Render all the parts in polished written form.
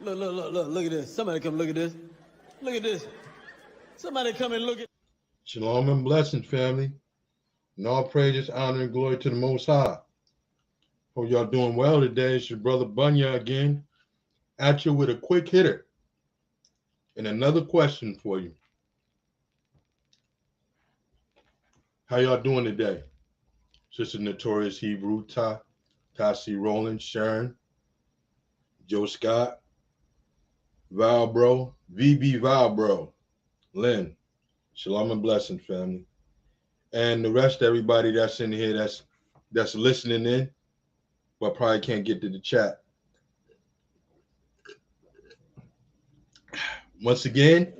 Look at this. Somebody come look at this. Look at this. Somebody come and look at. Shalom and blessings, family. And all praises, honor, and glory to the Most High. Hope y'all doing well today. It's your brother Bunya again, at you with a quick hitter. And another question for you. How y'all doing today? Sister Notorious Hebrew, Tassie Rowland, Sharon, Joe Scott, Valbro, VB Valbro, Lynn. Shalom and blessings, family. And the rest of everybody that's in here that's listening in, but probably can't get to the chat. Once again,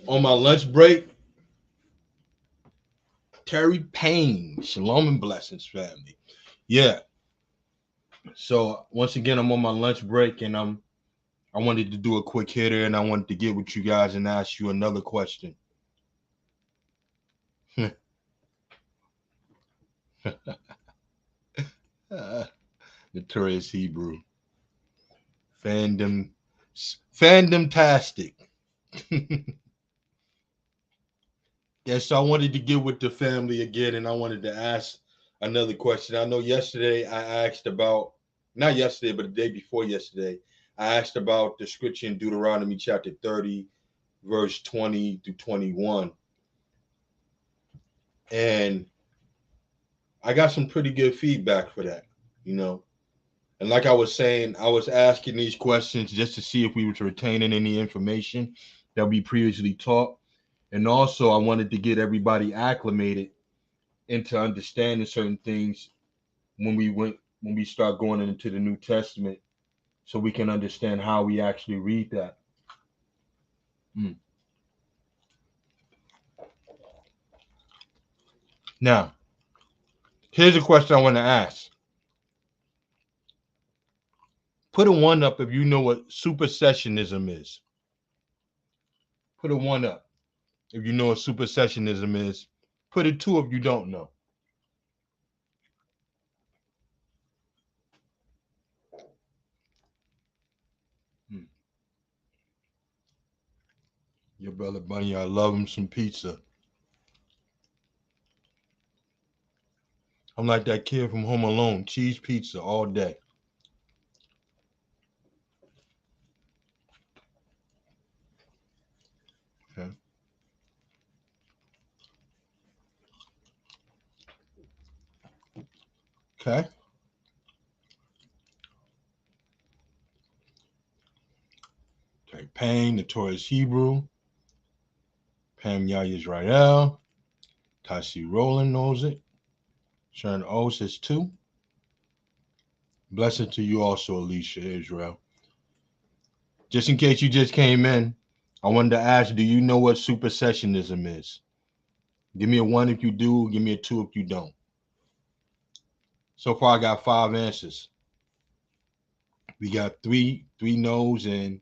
on my lunch break, Terry Payne. Shalom and blessings, family. Yeah. So once again, I'm on my lunch break, and I wanted to do a quick hitter, and I wanted to get with you guys and ask you another question. Notorious Hebrew. Fandomtastic. Yeah, so I wanted to get with the family again, and I wanted to ask another question. I know yesterday I asked about, not yesterday, but the day before yesterday, I asked about the scripture in Deuteronomy chapter 30, verse 20 to 21. And I got some pretty good feedback for that, you know. And like I was saying, I was asking these questions just to see if we were retaining any information that we previously taught. And also I wanted to get everybody acclimated into understanding certain things when we start going into the New Testament, so we can understand how we actually read that. Now, here's a question I want to ask. Put a 1 up if you know what supersessionism is. Put a 1 up if you know what supersessionism is. Put a 2 if you don't know. Your brother Bunny, I love him some pizza. I'm like that kid from Home Alone, cheese pizza all day. Okay. Okay. Okay. Payne, Notorious Hebrew. Pam Yah Israel. Tassie Rowland knows it. Sharon O says 2. Blessing to you also, Alicia Israel. Just in case you just came in, I wanted to ask, do you know what supersessionism is? Give me a 1 if you do. Give me a 2 if you don't. So far, I got 5 answers. We got three no's, and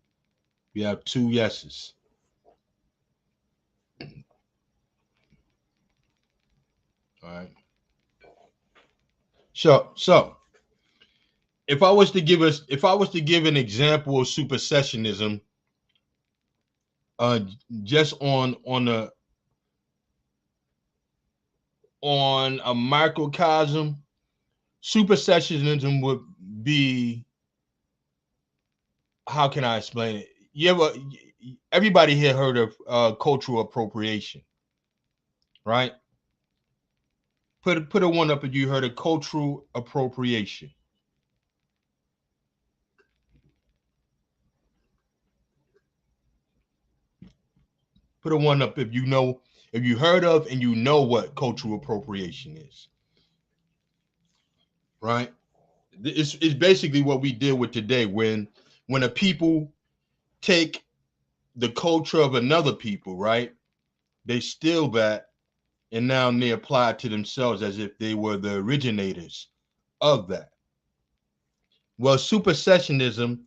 we have 2 yeses. All right. So if I was to give an example of supersessionism, just on a microcosm, supersessionism would be, how can I explain it? Everybody here heard of cultural appropriation, right? Put a one up if you heard of cultural appropriation. Put a one up if you heard of and you know what cultural appropriation is, right? It's basically what we deal with today when a people take the culture of another people, right? They steal that and now they apply it to themselves as if they were the originators of that. Well, supersessionism,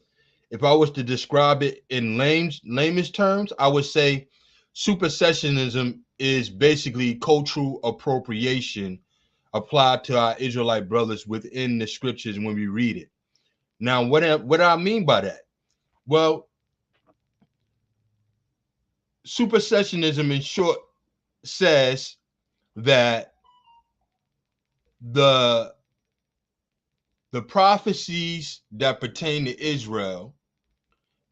if I was to describe it in layman's terms, I would say supersessionism is basically cultural appropriation applied to our Israelite brothers within the scriptures when we read it. Now, what do I mean by that? Well, supersessionism in short says that the prophecies that pertain to Israel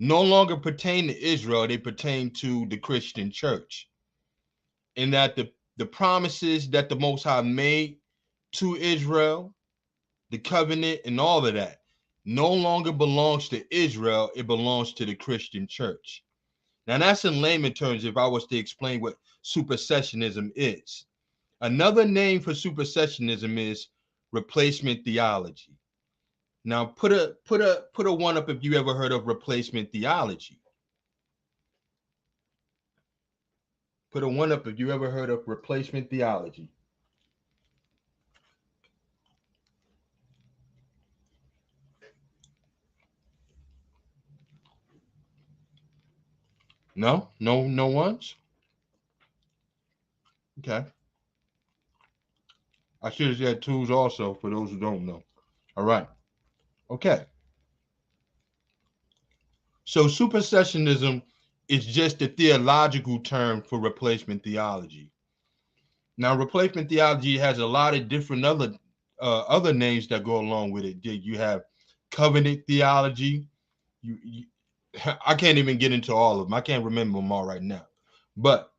no longer pertain to Israel, they pertain to the Christian church. And that the promises that the Most High made to Israel, the covenant and all of that, no longer belongs to Israel, it belongs to the Christian church. Now that's in layman terms if I was to explain what supersessionism is. Another name for supersessionism is replacement theology. Now put a one up if you ever heard of replacement theology. Put a one up if you ever heard of replacement theology. No ones. Okay. I should have said twos also for those who don't know. All right. Okay. So supersessionism is just a theological term for replacement theology. Now, replacement theology has a lot of different other names that go along with it. You have covenant theology. I can't even get into all of them. I can't remember them all right now. But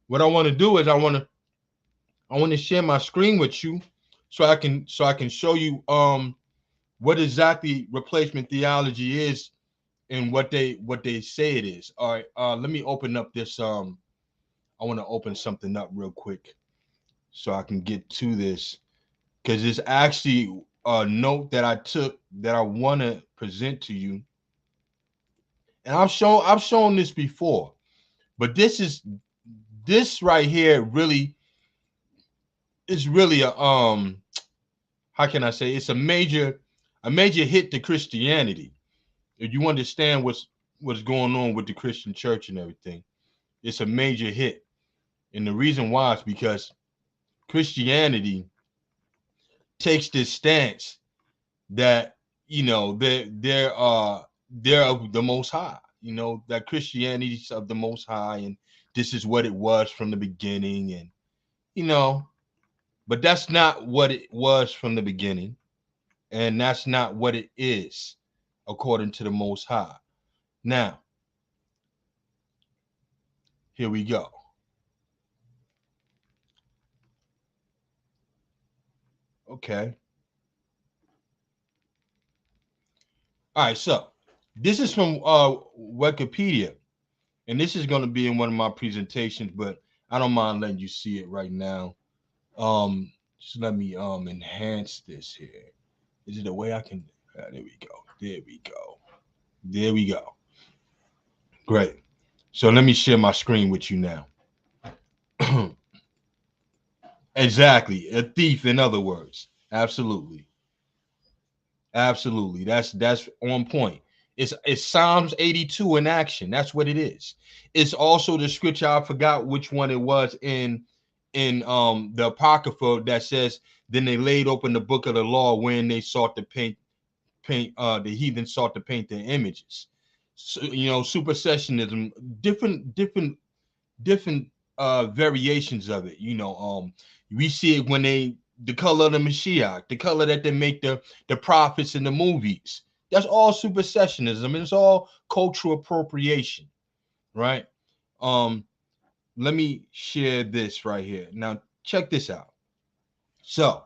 what I want to do is I want to share my screen with you so I can show you what exactly replacement theology is and what they say it is. All right, let me open up this. I want to open something up real quick so I can get to this because it's actually a note that I took that I want to present to you. And I've shown this before, but this right here really is really a how can I say, it's a major hit to Christianity. If you understand what's going on with the Christian church and everything, it's a major hit. And the reason why is because Christianity takes this stance that, you know, they're of the Most High, you know, that Christianity is of the Most High, and this is what it was from the beginning, and you know, but that's not what it was from the beginning, and that's not what it is according to the Most High. Now, here we go. Okay. All right, so this is from Wikipedia, and this is going to be in one of my presentations, but I don't mind letting you see it right now. Just let me enhance this here. Is it a way I can? There we go. There we go. There we go. Great. So let me share my screen with you now. Exactly, a thief. In other words, absolutely. Absolutely. That's on point. It's Psalms 82 in action. That's what it is. It's also the scripture, I forgot which one it was in the Apocrypha, that says, then they laid open the book of the law when they sought to paint the heathen sought to paint their images. So, you know, supersessionism, different variations of it. You know, we see it when the color of the Mashiach, the color that they make the prophets in the movies. That's all supersessionism. It's all cultural appropriation, right? Let me share this right here. Now, check this out. So,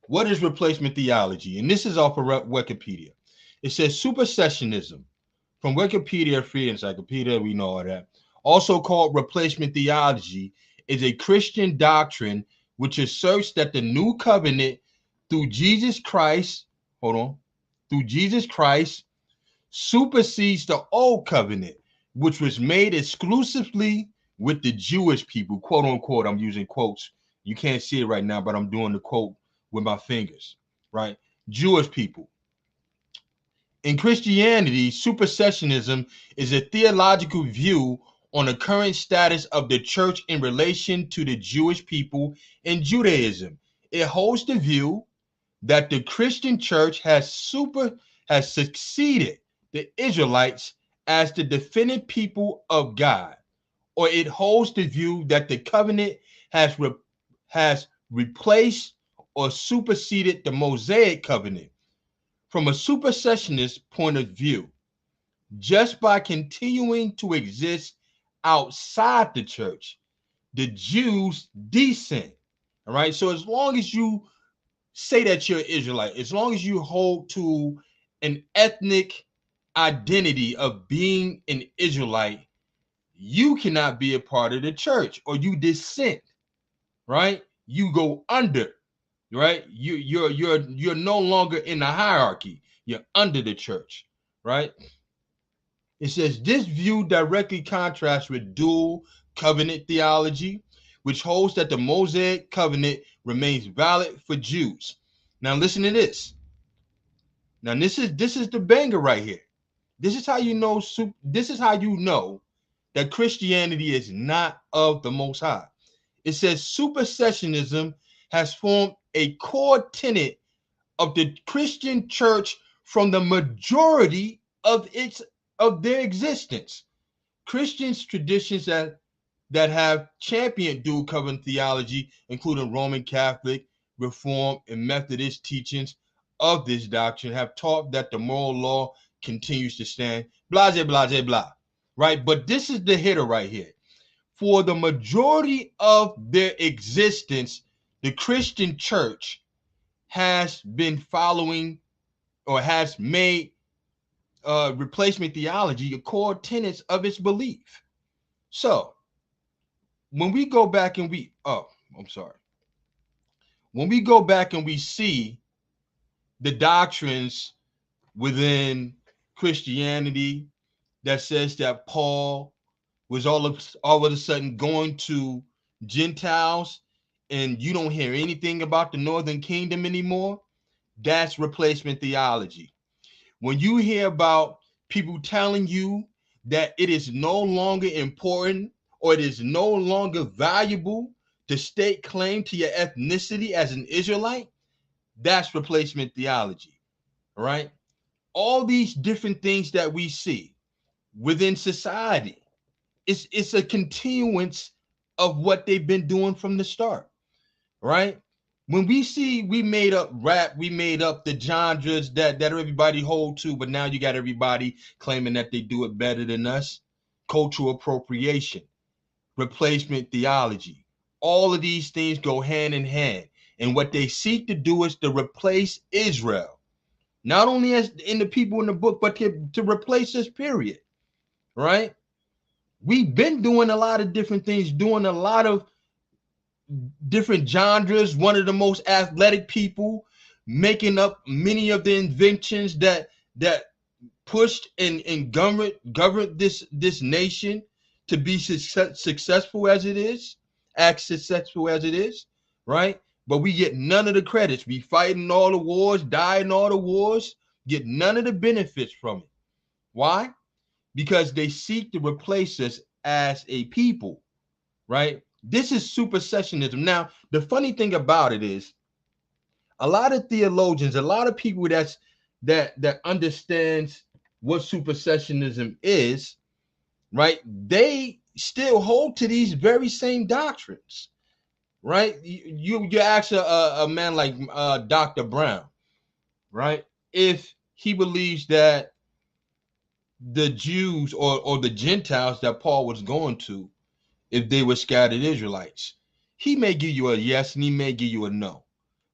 what is replacement theology? And this is off of Wikipedia. It says supersessionism from Wikipedia, Free Encyclopedia, we know all that. Also called replacement theology, is a Christian doctrine which asserts that the new covenant through Jesus Christ, through Jesus Christ supersedes the old covenant, which was made exclusively with the Jewish people, quote unquote. I'm using quotes. You can't see it right now, but I'm doing the quote with my fingers, right? Jewish people. In Christianity, supersessionism is a theological view on the current status of the church in relation to the Jewish people in Judaism. It holds the view that the Christian church has succeeded the Israelites as the definitive people of God, or it holds the view that the covenant has replaced or superseded the Mosaic covenant. From a supersessionist point of view, just by continuing to exist outside the church, the Jews descend. All right. So as long as you say that you're Israelite, as long as you hold to an ethnic identity of being an Israelite, you cannot be a part of the church, or you descend, right? You go under, right? You're no longer in the hierarchy. You're under the church, right? It says this view directly contrasts with dual covenant theology, which holds that the Mosaic covenant remains valid for Jews. Now listen to this. Now this is the banger right here. This is how you know. This is how you know that Christianity is not of the Most High. It says supersessionism has formed a core tenet of the Christian church from the majority of their existence. Christians traditions that have championed dual covenant theology, including Roman Catholic, Reformed, and Methodist teachings of this doctrine, have taught that the moral law continues to stand. Blah, blah, blah, blah. Right? But this is the hitter right here. For the majority of their existence, the Christian church has been following or has made replacement theology a core tenets of its belief. So when we go back and when we go back and we see the doctrines within Christianity that says that Paul was all of a sudden going to Gentiles, and you don't hear anything about the northern kingdom anymore, that's replacement theology. When you hear about people telling you that it is no longer important or it is no longer valuable to stake claim to your ethnicity as an Israelite, that's replacement theology, right? All these different things that we see within society, it's a continuance of what they've been doing from the start, right? When we see we made up rap, we made up the genres that everybody hold to, but now you got everybody claiming that they do it better than us. Cultural appropriation, replacement theology, all of these things go hand in hand. And what they seek to do is to replace Israel, not only as in the people in the book, but to replace us, period, right? We've been doing a lot of different things, doing a lot of different genres. One of the most athletic people, making up many of the inventions that pushed and governed this nation to be successful as it is, right? But we get none of the credits. We fighting all the wars, die in all the wars, get none of the benefits from it. Why? Because they seek to replace us as a people, right? This is supersessionism. Now, the funny thing about it is a lot of theologians, a lot of people that understands what supersessionism is, right? They still hold to these very same doctrines, right? You ask a man like Dr. Brown, right, if he believes that the Jews or the Gentiles that Paul was going to, if they were scattered Israelites, he may give you a yes and he may give you a no.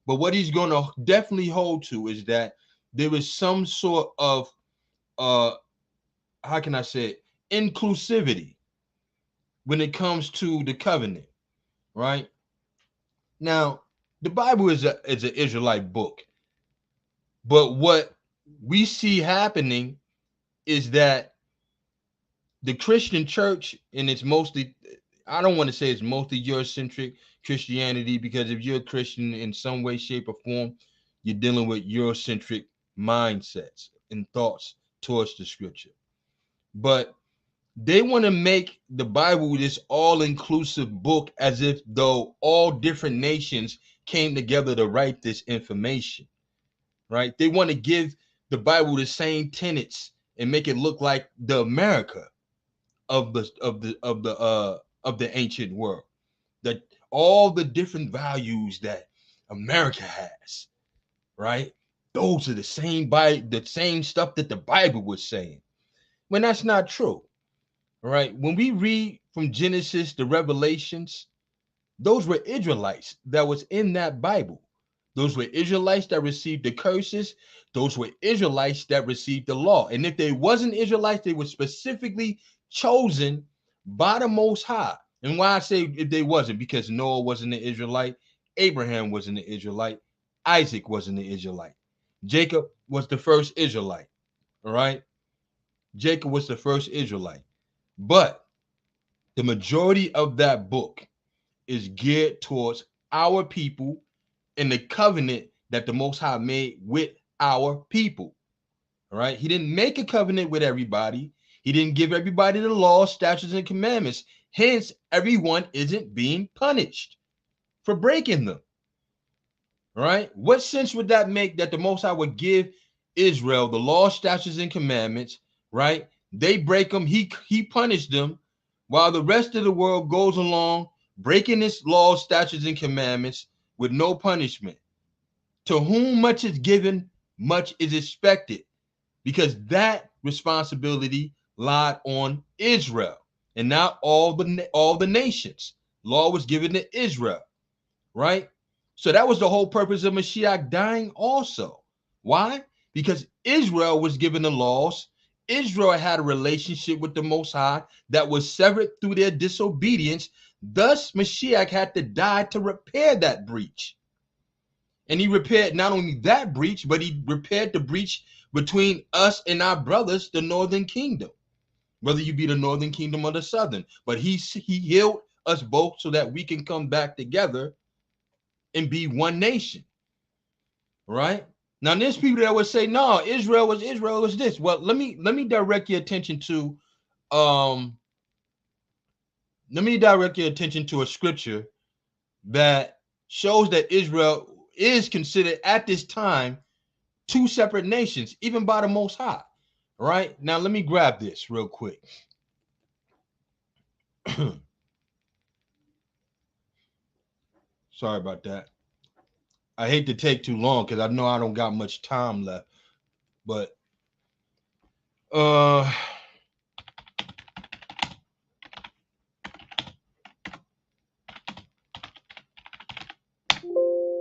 But what he's going to definitely hold to is that there is some sort of how can I say it, inclusivity when it comes to the covenant, right? Now, the Bible is an Israelite book, but what we see happening is that the Christian church, and it's mostly, I don't want to say it's mostly Eurocentric Christianity, because if you're a Christian in some way, shape, or form, you're dealing with Eurocentric mindsets and thoughts towards the scripture. But they want to make the Bible this all-inclusive book, as if though all different nations came together to write this information, right? They want to give the Bible the same tenets and make it look like the America of the ancient world, that all the different values that America has, right? Those are the same stuff that the Bible was saying, when that's not true. Right? When we read from Genesis to Revelations, those were Israelites that was in that Bible. Those were Israelites that received the curses. Those were Israelites that received the law. And if they wasn't Israelites, they were specifically chosen by the Most High. And why I say if they wasn't, because Noah wasn't an Israelite, Abraham wasn't an Israelite, Isaac wasn't an Israelite, Jacob was the first Israelite. All right? Jacob was the first Israelite. But the majority of that book is geared towards our people and the covenant that the Most High made with our people. All right. He didn't make a covenant with everybody. He didn't give everybody the law, statutes, and commandments. Hence, everyone isn't being punished for breaking them. All right. What sense would that make that the Most High would give Israel the law, statutes, and commandments? Right. They break them. He punished them, while the rest of the world goes along breaking his laws, statutes, and commandments with no punishment. To whom much is given, much is expected, because that responsibility lied on Israel and not all the nations. Law was given to Israel, right? So that was the whole purpose of Mashiach dying also. Why? Because Israel was given the laws. Israel had a relationship with the Most High that was severed through their disobedience. Thus, Mashiach had to die to repair that breach. And he repaired not only that breach, but he repaired the breach between us and our brothers, the northern kingdom, whether you be the northern kingdom or the southern. But he healed us both so that we can come back together and be one nation, right? Now, there's people that would say, no, Israel was this. Well, let me direct your attention to a scripture that shows that Israel is considered at this time two separate nations, even by the Most High. Right? Now, let me grab this real quick. Sorry about that. I hate to take too long because I know I don't got much time left, but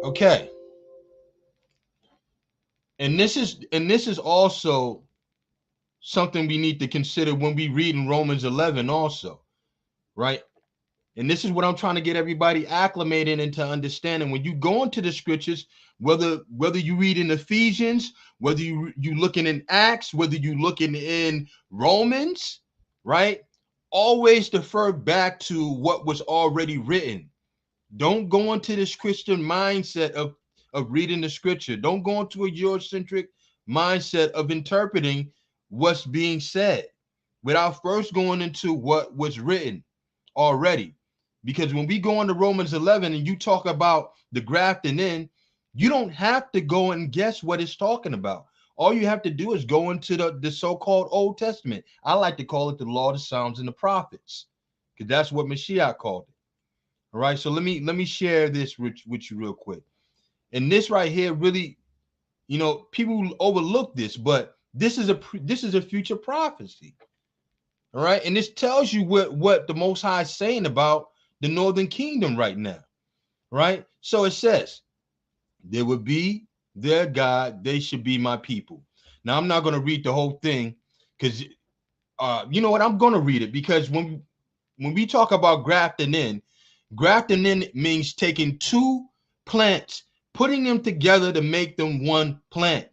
okay. And this is also something we need to consider when we read in Romans 11 also, right? And this is what I'm trying to get everybody acclimated into understanding. When you go into the scriptures, whether you read in Ephesians, whether you looking in Acts, whether you looking in Romans, right? Always defer back to what was already written. Don't go into this Christian mindset of reading the scripture. Don't go into a Eurocentric mindset of interpreting what's being said without first going into what was written already. Because when we go into Romans 11 and you talk about the grafting in, you don't have to go and guess what it's talking about. All you have to do is go into the so-called Old Testament. I like to call it the Law, the Psalms, and the Prophets, because that's what Mashiach called it. All right, so let me share this with you real quick. And this right here really, you know, people overlook this, but this is a future prophecy. All right, and this tells you what the Most High is saying about the northern kingdom right now. Right, so it says, "There will be their God; they should be my people." Now, I'm not going to read the whole thing, because you know what? I'm going to read it, because when we talk about grafting in means taking two plants, putting them together to make them one plant.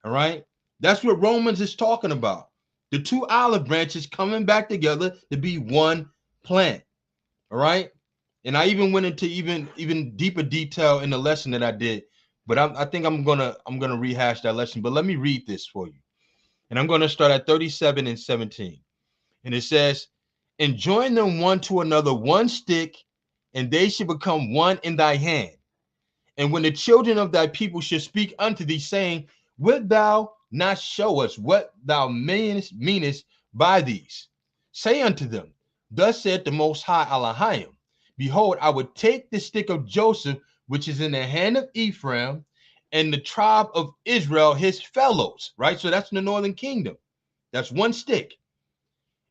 All right, that's what Romans is talking about. The two olive branches coming back together to be one plant. All right, and I even went into even deeper detail in the lesson that I did, but I think I'm gonna rehash that lesson. But let me read this for you, and I'm gonna start at 37 and 17, and it says, "And join them one to another, one stick, and they shall become one in thy hand. And when the children of thy people shall speak unto thee, saying, Wilt thou not show us what thou meanest by these? Say unto them, Thus saith the Most High Elohim, Behold, I would take the stick of Joseph, which is in the hand of Ephraim, and the tribe of Israel, his fellows." Right? So that's the northern kingdom. That's one stick.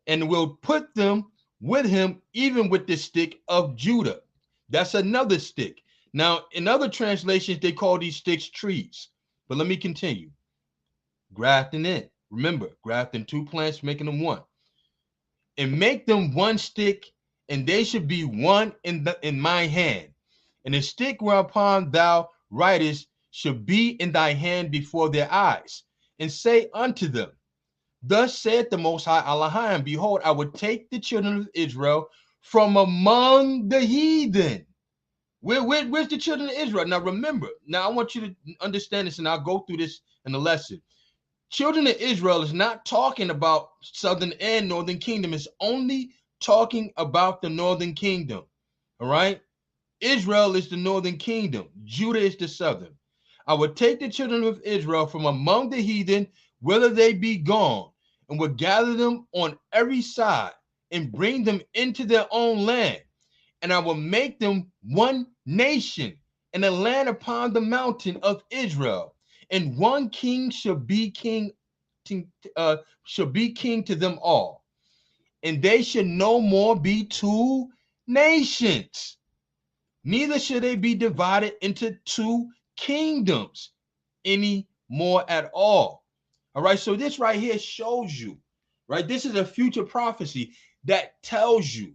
"And will put them with him, even with the stick of Judah." That's another stick. Now, in other translations, they call these sticks trees. But let me continue. Grafting in. Remember, grafting two plants, making them one. "And make them one stick, and they should be one in my hand. And the stick whereupon thou writest shall be in thy hand before their eyes. And say unto them, Thus saith the Most High Elohim, Behold, I would take the children of Israel from among the heathen." Where's the children of Israel? Now remember, now I want you to understand this, and I'll go through this in the lesson. Children of Israel is not talking about southern and northern kingdom. It's only talking about the northern kingdom. All right? Israel is the northern kingdom. Judah is the southern. "I would take the children of Israel from among the heathen, whether they be gone, and would gather them on every side, and bring them into their own land. And I will make them one nation in a land upon the mountain of Israel, and one king shall be king to them all. And they should no more be two nations, neither should they be divided into two kingdoms any more at all." All right, so this right here shows you, right? This is a future prophecy that tells you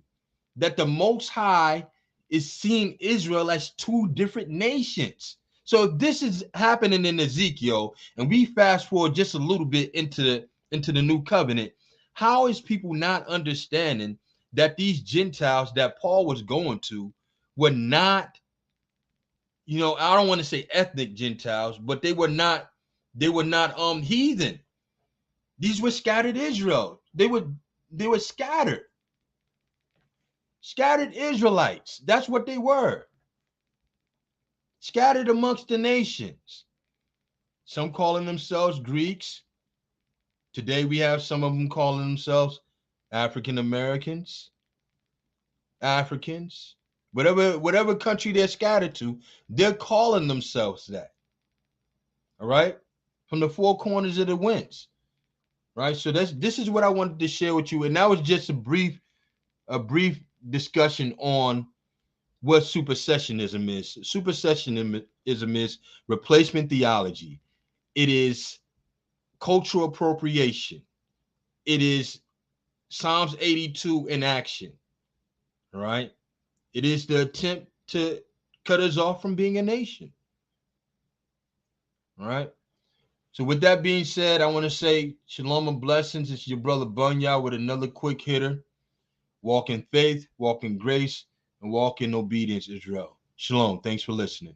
that the Most High is seeing Israel as two different nations. So this is happening in Ezekiel, and we fast forward just a little bit into the new covenant. How is people not understanding that these Gentiles that Paul was going to were not, you know, I don't want to say ethnic Gentiles, but they were not heathen. These were scattered Israel. They were scattered Israelites. That's what they were. Scattered amongst the nations. Some calling themselves Greeks. Today we have some of them calling themselves African Americans, Africans, whatever country they're scattered to, they're calling themselves that. All right, from the four corners of the winds. Right. So this is what I wanted to share with you, and that was just a brief discussion on what supersessionism is. Supersessionism is replacement theology. It is cultural appropriation. It is Psalms 82 in action. All right. It is the attempt to cut us off from being a nation. All right. So with that being said, I want to say shalom and blessings. It's your brother Bunya with another quick hitter. Walk in faith, walk in grace, and walk in obedience, Israel. Shalom. Thanks for listening.